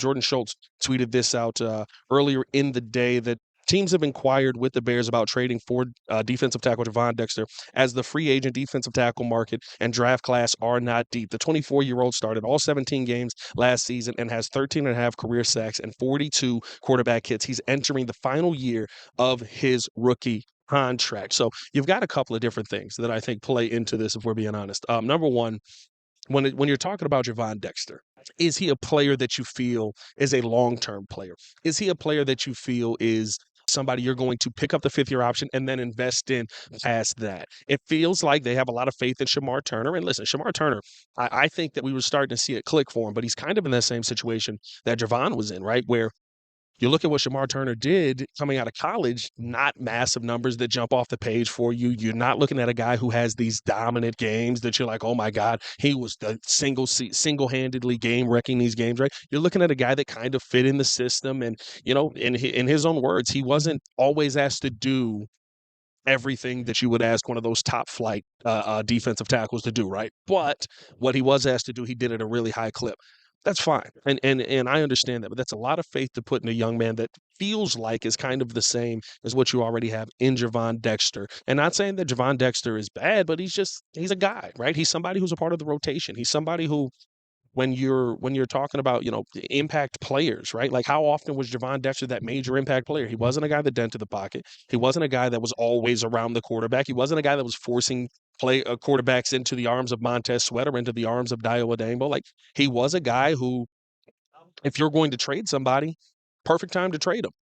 Jordan Schultz tweeted this out earlier in the day that teams have inquired with the Bears about trading for defensive tackle Javon Dexter as the free agent defensive tackle market and draft class are not deep. The 24-year-old started all 17 games last season and has 13 and a half career sacks and 42 quarterback hits. He's entering the final year of his rookie contract. So you've got a couple of different things that I think play into this, if we're being honest. Number one, when you're talking about Javon Dexter, is he a player that you feel is a long-term player? Is he a player that you feel is somebody you're going to pick up the fifth year option and then invest in past that? It feels like they have a lot of faith in Shamar Turner. And listen, Shamar Turner, I think that we were starting to see it click for him, but he's kind of in that same situation that Javon was in, right? Where you look at what Shamar Turner did coming out of college, not massive numbers that jump off the page for you. You're not looking at a guy who has these dominant games that you're like, oh my God, he was the single-handedly game wrecking these games, right? You're looking at a guy that kind of fit in the system. And, in his own words, he wasn't always asked to do everything that you would ask one of those top flight defensive tackles to do, right? But what he was asked to do, he did at a really high clip. That's fine. And I understand that, but that's a lot of faith to put in a young man that feels like is kind of the same as what you already have in Javon Dexter. And not saying that Javon Dexter is bad, but he's a guy, right? He's somebody who's a part of the rotation. He's somebody who when you're talking about, impact players, right? Like how often was Javon Dexter that major impact player? He wasn't a guy that dented the pocket. He wasn't a guy that was always around the quarterback. He wasn't a guy that was forcing play quarterbacks into the arms of Montez Sweat or into the arms of Dio Adambo. Like he was a guy who, if you're going to trade somebody, perfect time to trade him.